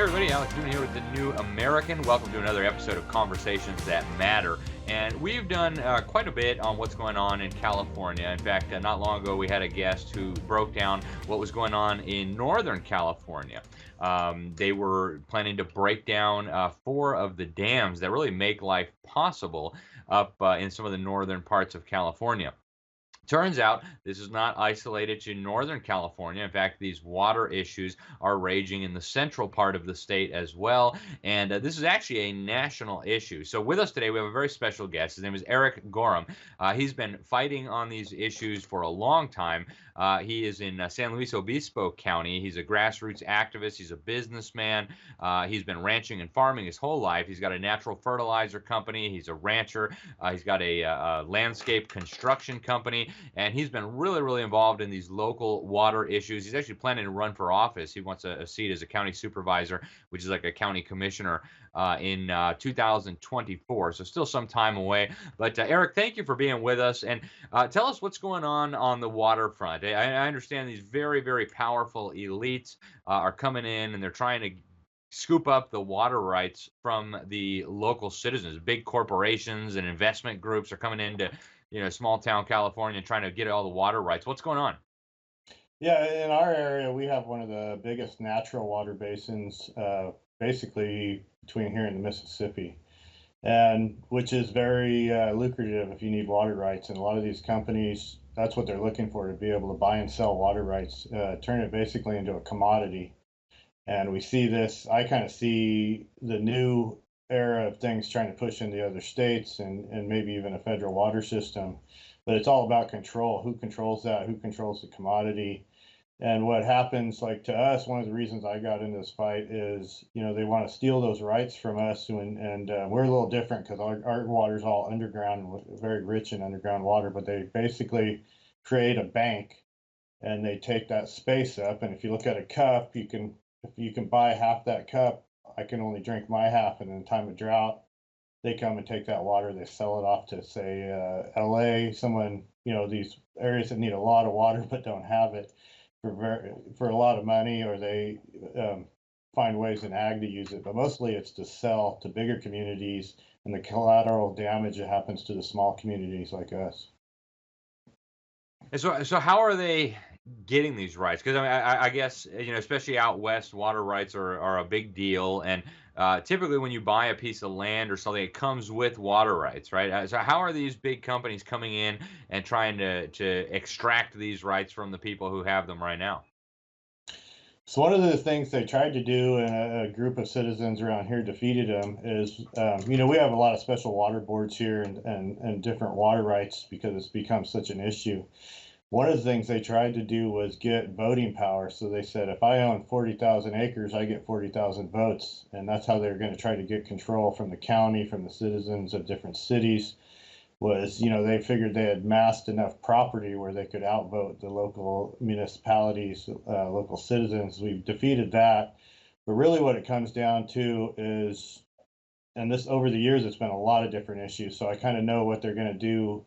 everybody, Alex Newman here with The New American. Welcome to another episode of Conversations That Matter. And we've done quite a bit on what's going on in California. In fact, not long ago we had a guest who broke down what was going on in Northern California. They were planning to break down 4 of the dams that really make life possible up in some of the northern parts of California. Turns out this is not isolated to Northern California. In fact, these water issues are raging in the central part of the state as well. And this is actually a national issue. So, with us today, we have a very special guest. His name is Erik Gorham. He's been fighting on these issues for a long time. He is in San Luis Obispo County. He's a grassroots activist. He's a businessman. He's been ranching and farming his whole life. He's got a natural fertilizer company. He's a rancher. He's got a landscape construction company. And he's been really, really involved in these local water issues. He's actually planning to run for office. He wants a seat as a county supervisor, which is like a county commissioner in 2024. So still some time away. But Erik, thank you for being with us. And tell us what's going on the waterfront. I understand these very, very powerful elites are coming in and they're trying to scoop up the water rights from the local citizens. Big corporations and investment groups are coming into small town California trying to get all the water rights. What's going on? Yeah, in our area, we have one of the biggest natural water basins, basically between here and the Mississippi, and which is very lucrative if you need water rights. And a lot of these companies, that's what they're looking for, to be able to buy and sell water rights, turn it basically into a commodity. And we see this, I kind of see the new era of things trying to push into other states and maybe even a federal water system. But it's all about control. Who controls that? Who controls the commodity? And what happens, like to us, one of the reasons I got into this fight is, they want to steal those rights from us. And we're a little different because our water's all underground, very rich in underground water. But they basically create a bank and they take that space up. And if you look at a cup, if you can buy half that cup, I can only drink my half, and in time of drought, they come and take that water. They sell it off to, say, LA, someone, these areas that need a lot of water but don't have it for a lot of money, or they find ways in ag to use it. But mostly it's to sell to bigger communities and the collateral damage that happens to the small communities like us. And so how are they getting these rights? Because I guess especially out west, water rights are a big deal, and typically when you buy a piece of land or something, it comes with water rights, right? So how are these big companies coming in and trying to extract these rights from the people who have them right now? So one of the things they tried to do, and a group of citizens around here defeated them, is we have a lot of special water boards here and different water rights because it's become such an issue. One of the things they tried to do was get voting power. So they said, if I own 40,000 acres, I get 40,000 votes. And that's how they're going to try to get control from the county, from the citizens of different cities. Was, they figured they had massed enough property where they could outvote the local municipalities, local citizens. We've defeated that. But really what it comes down to is, and this over the years, it's been a lot of different issues. So I kind of know what they're going to do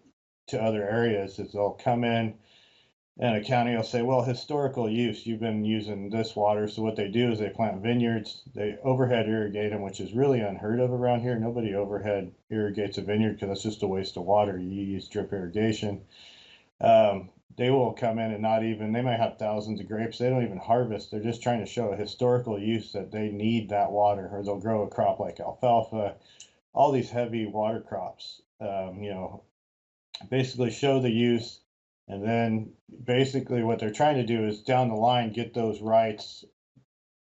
to other areas is they'll come in and a county will say, well, historical use, you've been using this water. So what they do is they plant vineyards, they overhead irrigate them, which is really unheard of around here. Nobody overhead irrigates a vineyard because that's just a waste of water. You use drip irrigation. They will come in and they might have thousands of grapes. They don't even harvest. They're just trying to show a historical use that they need that water, or they'll grow a crop like alfalfa, all these heavy water crops, basically show the use. And then basically what they're trying to do is down the line get those rights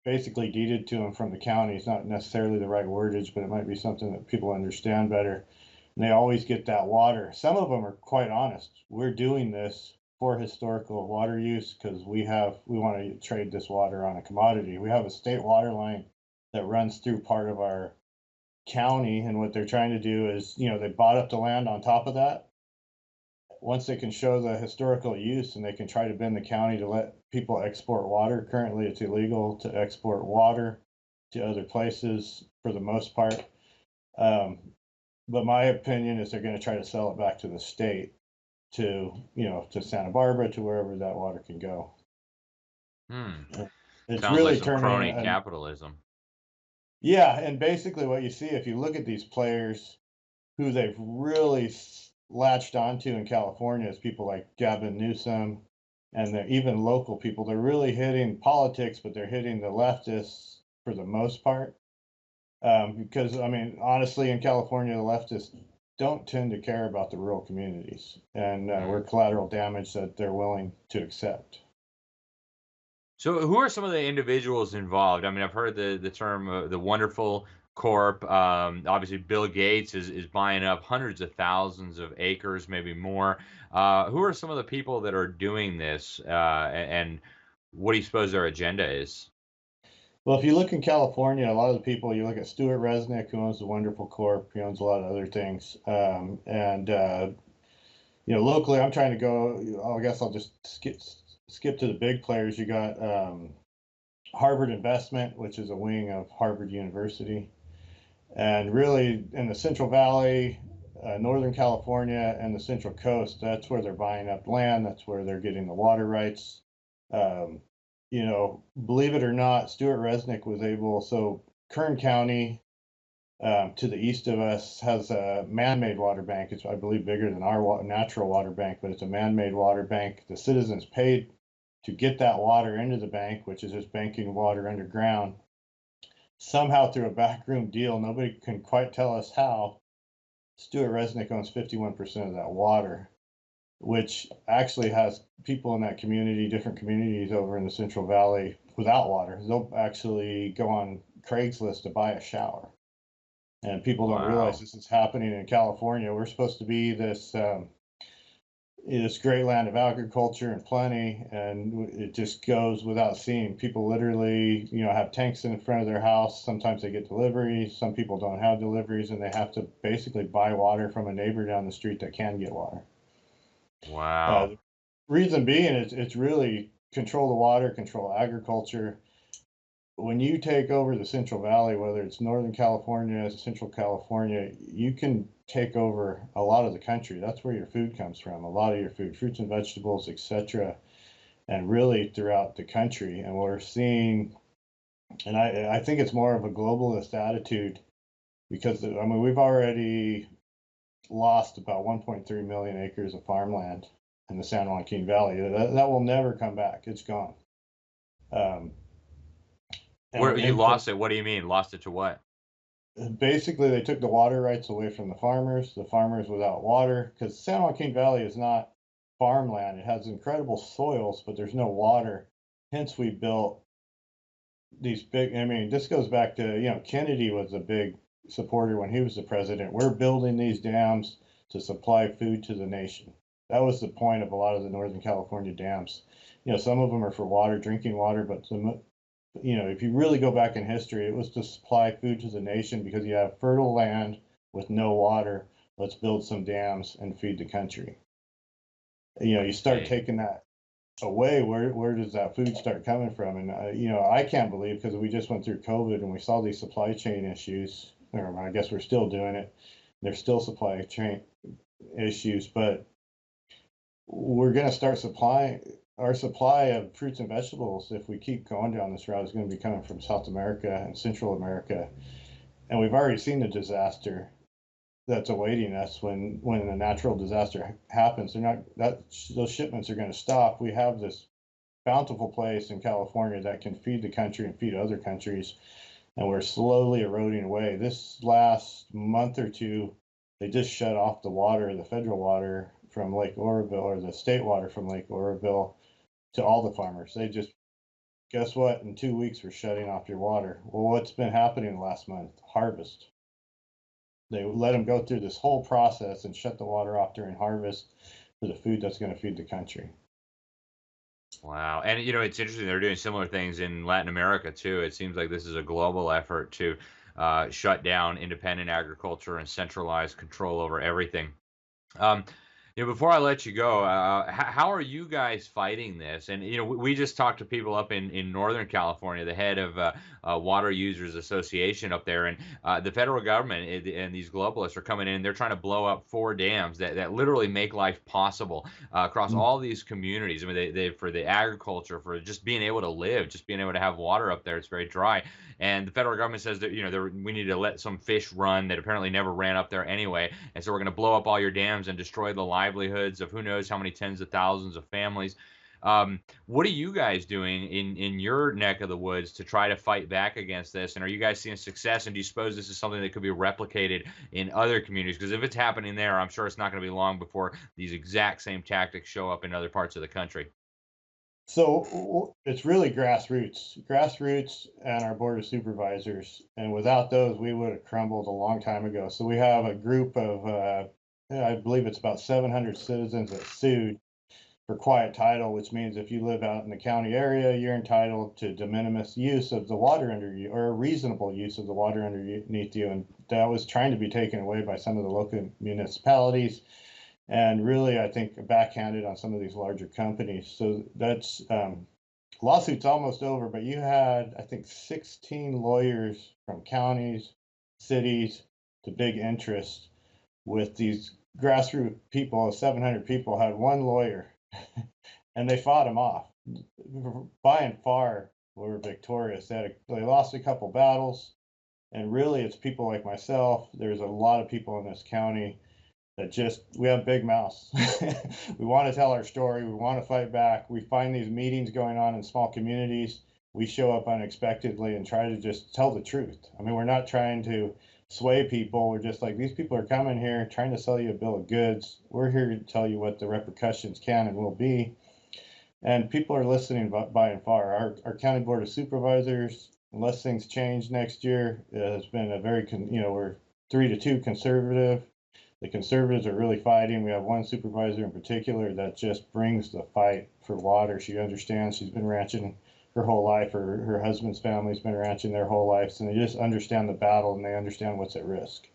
basically deeded to them from the county. It's not necessarily the right wordage, but it might be something that people understand better. And they always get that water. Some of them are quite honest. We're doing this for historical water use because we want to trade this water on a commodity. We have a state water line that runs through part of our county. And what they're trying to do is, they bought up the land on top of that. Once they can show the historical use and they can try to bend the county to let people export water. Currently, it's illegal to export water to other places for the most part. But my opinion is they're going to try to sell it back to the state, to Santa Barbara, to wherever that water can go. Hmm. It's Sounds really like some turning crony capitalism. Yeah, and basically what you see if you look at these players who they've really latched onto in California is people like Gavin Newsom, and they're even local people. They're really hitting politics, but they're hitting the leftists for the most part. Because I mean, honestly, in California, the leftists don't tend to care about the rural communities, and we're Mm. collateral damage that they're willing to accept. So, who are some of the individuals involved? I mean, I've heard the term the Wonderful Corp. Obviously, Bill Gates is buying up hundreds of thousands of acres, maybe more. Who are some of the people that are doing this, and what do you suppose their agenda is? Well, if you look in California, a lot of the people you look at Stuart Resnick, who owns the Wonderful Corp, he owns a lot of other things, and locally, I'm trying to go. I guess I'll just skip to the big players. You got Harvard Investment, which is a wing of Harvard University, and really in the Central Valley, Northern California, and the Central Coast. That's where they're buying up land. That's where they're getting the water rights. Um, Believe it or not, Stuart Resnick was able. So Kern County, to the east of us, has a man-made water bank. It's, I believe, bigger than our natural water bank, but it's a man-made water bank. The citizens paid to get that water into the bank, which is just banking water underground. Somehow, through a backroom deal, nobody can quite tell us how. Stuart Resnick owns 51% of that water, which actually has people in that community, different communities over in the Central Valley without water. They'll actually go on Craigslist to buy a shower. And people don't realize Wow. this is happening in California. We're supposed to be this great land of agriculture and plenty, and it just goes without seeing. People literally, have tanks in front of their house. Sometimes they get deliveries. Some people don't have deliveries, and they have to basically buy water from a neighbor down the street that can get water. Wow. The reason being is it's really control the water, control agriculture. When you take over the Central Valley, whether it's Northern California, Central California, you can take over a lot of the country. That's where your food comes from. A lot of your food, fruits and vegetables, etc., and really throughout the country. And we're seeing, and I think it's more of a globalist attitude because I mean we've already lost about 1.3 million acres of farmland in the San Joaquin Valley. That will never come back. It's gone. Um, and Where we're you input lost it? What do you mean? Lost it to what? basically they took the water rights away from the farmers without water, because San Joaquin Valley is not farmland. It has incredible soils, but there's no water. Hence we built these big, I mean, this goes back to, Kennedy was a big supporter when he was the president. We're building these dams to supply food to the nation. That was the point of a lot of the Northern California dams. Some of them are for water, drinking water, but if you really go back in history, it was to supply food to the nation because you have fertile land with no water. Let's build some dams and feed the country. You start Okay. taking that away. Where does that food start coming from? And I can't believe, because we just went through COVID and we saw these supply chain issues. Or I guess we're still doing it. There's still supply chain issues, but we're going to start supplying our supply of fruits and vegetables. If we keep going down this route, is going to be coming from South America and Central America, and we've already seen the disaster that's awaiting us when a natural disaster happens. They're not that those shipments are going to stop. We have this bountiful place in California that can feed the country and feed other countries, and we're slowly eroding away. This last month or two, they just shut off the water, the federal water from Lake Oroville, or the state water from Lake Oroville, to all the farmers. They just, guess what? In 2 weeks, we're shutting off your water. Well, what's been happening the last month? Harvest. They let them go through this whole process and shut the water off during harvest for the food that's going to feed the country. Wow. And it's interesting. They're doing similar things in Latin America too. It seems like this is a global effort to shut down independent agriculture and centralize control over everything. Um, Before I let you go, how are you guys fighting this? And we just talked to people up in Northern California, the head of Water Users Association up there, and the federal government and these globalists are coming in. They're trying to blow up 4 dams that literally make life possible across Mm. all these communities. I mean, they for the agriculture, for just being able to live, just being able to have water up there. It's very dry, and the federal government says that we need to let some fish run that apparently never ran up there anyway, and so we're going to blow up all your dams and destroy the livelihoods of who knows how many tens of thousands of families. What are you guys doing in your neck of the woods to try to fight back against this? And are you guys seeing success? And do you suppose this is something that could be replicated in other communities? Because if it's happening there, I'm sure it's not going to be long before these exact same tactics show up in other parts of the country. So it's really grassroots, and our board of supervisors. And without those, we would have crumbled a long time ago. So we have a group of, I believe it's about 700 citizens that sued for quiet title, which means if you live out in the county area, you're entitled to de minimis use of the water under you, or a reasonable use of the water underneath you. And that was trying to be taken away by some of the local municipalities, and really, I think, backhanded on some of these larger companies. So that's lawsuit's almost over, but you had, I think, 16 lawyers from counties, cities, to big interest with these grassroots people. 700 people had one lawyer, and they fought him off. By and far, we were victorious. They lost a couple battles, and really, it's people like myself. There's a lot of people in this county that we have big mouths. We want to tell our story. We want to fight back. We find these meetings going on in small communities. We show up unexpectedly and try to just tell the truth. I mean, we're not trying to sway people. We're just like, these people are coming here trying to sell you a bill of goods. We're here to tell you what the repercussions can and will be. And people are listening by and far. Our county board of supervisors, unless things change next year, has been a very, we're 3-2 conservative. The conservatives are really fighting. We have one supervisor in particular that just brings the fight for water. She understands. She's been ranching her whole life. Her husband's family's been ranching their whole lives, and they just understand the battle and they understand what's at risk.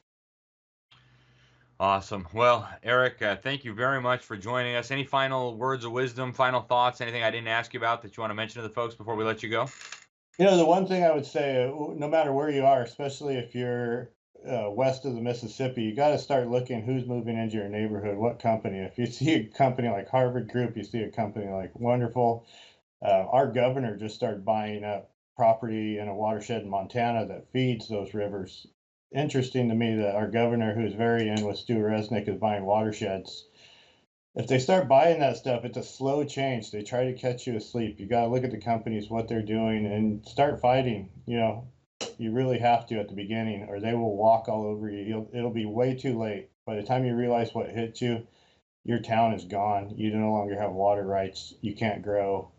Awesome. Well, Erik, thank you very much for joining us. Any final words of wisdom, final thoughts, anything I didn't ask you about that you want to mention to the folks before we let you go? The one thing I would say, no matter where you are, especially if you're west of the Mississippi, you got to start looking who's moving into your neighborhood, what company. If you see a company like Harvard Group, you see a company like Wonderful. Our governor just started buying up property in a watershed in Montana that feeds those rivers. Interesting to me that our governor, who's very in with Stu Resnick, is buying watersheds. If they start buying that stuff, it's a slow change. They try to catch you asleep. You got to look at the companies, what they're doing, and start fighting. You really have to at the beginning, or they will walk all over you. It'll be way too late. By the time you realize what hit you, your town is gone. You no longer have water rights. You can't grow.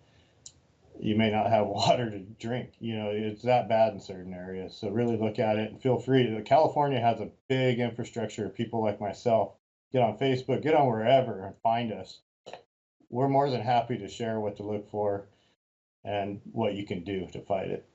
You may not have water to drink. It's that bad in certain areas. So really look at it and feel free. California has a big infrastructure of people like myself. Get on Facebook, get on wherever, and find us. We're more than happy to share what to look for and what you can do to fight it.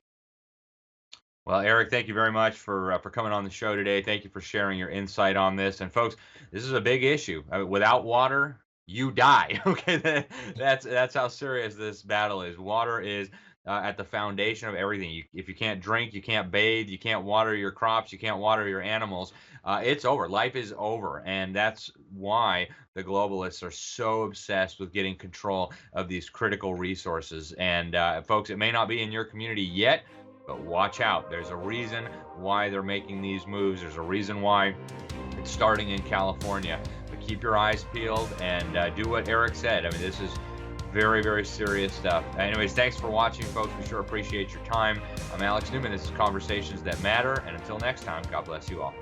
Well, Erik, thank you very much for coming on the show today. Thank you for sharing your insight on this. And folks, this is a big issue. Without water, you die. Okay, that's how serious this battle is. Water is at the foundation of everything. If you can't drink, you can't bathe, you can't water your crops, you can't water your animals. It's over. Life is over, and that's why the globalists are so obsessed with getting control of these critical resources. And folks, it may not be in your community yet, but watch out. There's a reason why they're making these moves. There's a reason why it's starting in California. But keep your eyes peeled and do what Erik said. I mean, this is very, very serious stuff. Anyways, thanks for watching, folks. We sure appreciate your time. I'm Alex Newman. This is Conversations That Matter. And until next time, God bless you all.